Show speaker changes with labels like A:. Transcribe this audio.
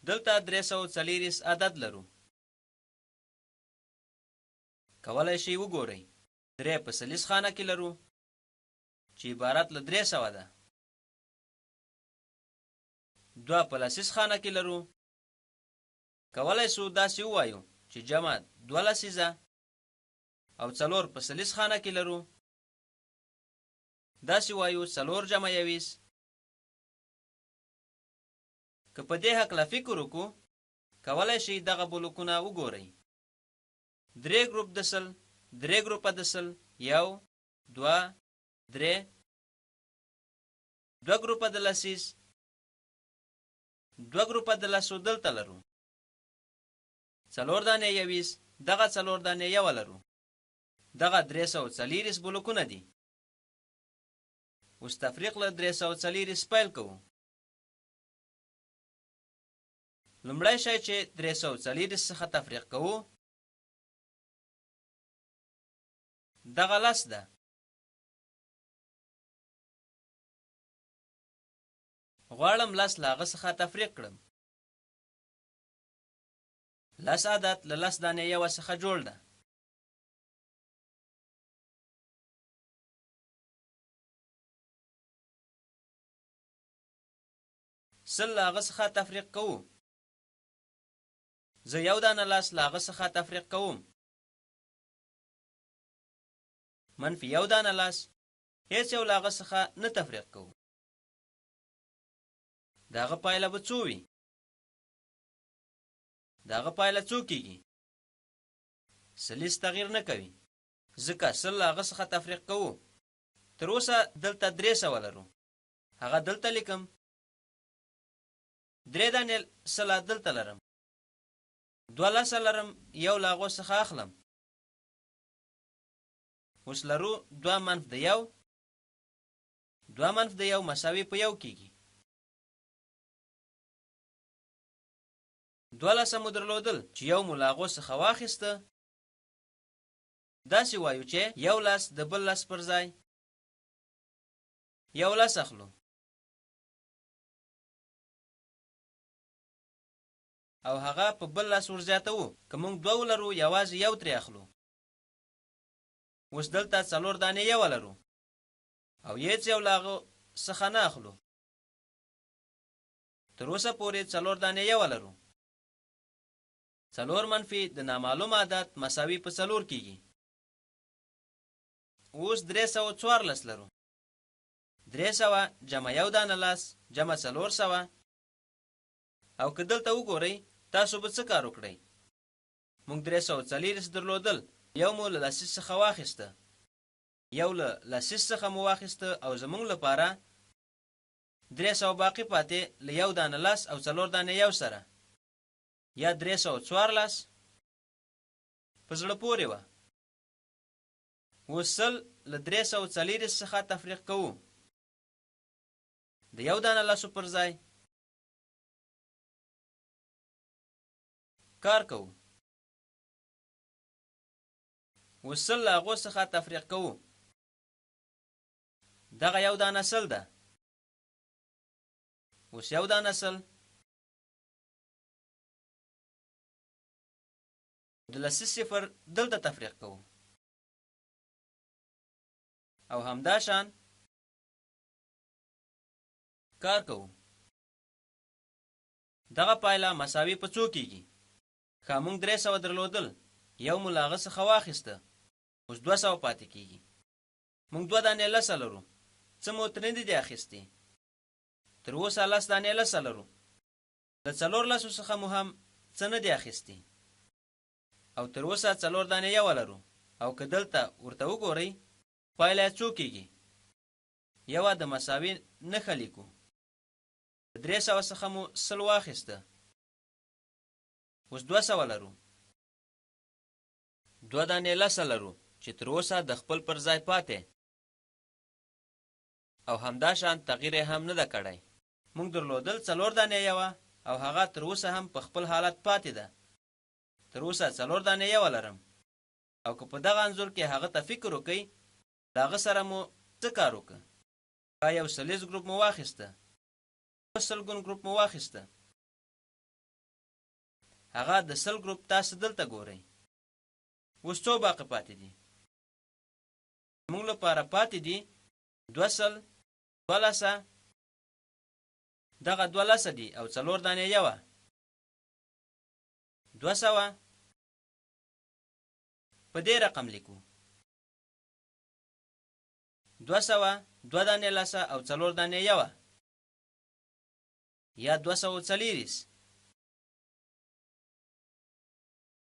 A: دلته 340 عدد لرو. کولای شئ وګورئ 3 په سلیس خانه کې لرو چې عبارت له 300 ده. 2 په لسیس خانه کې لرو. کولای شو داسې ووایو چې جمع 2 لسیزه. او 4 په سلیس خانه کې لرو. داسې وایو 4 جمع 21. که په دې هکله فکر وکړو کولای شئ دغه بلوکونه وګورئ. 3 ګروپ د سل، 3 ګروپه د سل، 1 2 3. 2 ګروپه د لسیس، 2 ګروپه د لسو دلته لرو. 4 دانې 21، دغه 4 دانې یو لرو. دغه 340 بلوکونه دي. اوس تفریق له 340 پیل کوو. لومړی شی چې 340 څخه تفریق کوو دغه لس ده. غواړم لس له هغه څخه تفریق کړم. لس عدد له لس دانې یوه څخه جوړ ده. سل له هغه څخه تفریق کوو. زه یو دانه لس له هغه څخه تفریق کوم. منفي یو دانه لس هیڅ یو له هغه څخه نه تفریق کوو. د هغه پایله به څو وي؟ د هغه پایله څو کیږي؟ سلیس تغییر نه کوي ځکه سل له هغه څخه تفریق کوو. تر اوسه دلته 300 لرو. هغه دلته لیکم. 3 دانې سله دلته لرم. 2 لسه لرم، یو له هغو څخه اخلم. اوس لرو 2 منف د 1. 2 منف د 1 مساوي په 1 کیږي. 2 لسه مو درلودل چې یو مو له هغو څخه واخیسته. داسې وایو چې یو لس د بل لس پر ځای یو لس اخلو. او هغه په بل لاس ورزیاتوو. که موږ 2 لرو یوازې یو ترې اخلو. اوس دلته 4 دانې یو لرو او هیڅ یو له هغو څخه نه اخلو. تر اوسه پورې 4 دانې یو لرو. 4 منفي د نامعلوم عدد مساوي په 4 کیږي. اوس 314 لرو. 300 جمع یو دانه لس جمع 400. او که دلته وګورئ تاسو به څه کار وکړئ؟ موږ 340 درلودل. یو مو له لسیس څخه واخیسته. یو له لسیس څخه مو واخیسته او زموږ لپاره 300 باقي پاتې له یو دانه لس او 4 دانې یو سره. یا 314 په زړه پورې وه. اوس سل له 340 څخه تفریق کوو. د یو دانه لسو پر ځای کار کوو. اوس سل له هغو څخه تفریق کوو. دغه یو دانه سل ده. اوس یو دانه سل د لسیس صفر دلته تفریق کوو. او همدا شان کار کوو. دغه پایله مساوي په څو کیږي؟ که موږ 300 درلودل یو مو له هغه څخه واخیسته. اوس 200 پاتې کیږي. موږ 2 دانې لسه لرو. څه مو ترې نه دي اخیستې. تر اوسه 10 دانې لسه لرو. د 4 لسو څخه مو هم څه نه دي اخیستې. او تر اوسه 4 دانې یو لرو. او که دلته ورته وګورئ پایله څو کیږي؟ یوه د مساوي نښه لیکو. 300 څخه مو سل واخیسته. اوس 200 لرو. 2 دانې لسه لرو چې تر اوسه د خپل پر ځای پاتې. او همدا شان تغییر هم نه ده کړی. موږ درلودل 4 دانې یوه او هغه تر اوسه هم په خپل حالت پاتې ده. تر اوسه 4 دانې یوه لرم. او که په دغه انځور کې هغه ته فکر وکئ د هغه سره مو څه کار وکړه؟ یو سلیس ګروپ مو واخیسته. یو سلګون ګروپ مو واخیسته. هغه د سل ګروپ تاسو دلته ګورئ. اوس څو باقي پاتې دي؟ موږ لپاره پاتې دي 200 12 دغه 12 دي او 4 دانې یوه 200 په دې رقم لیکو 200 2 دانې لسه او 4 دانې یوه یا 240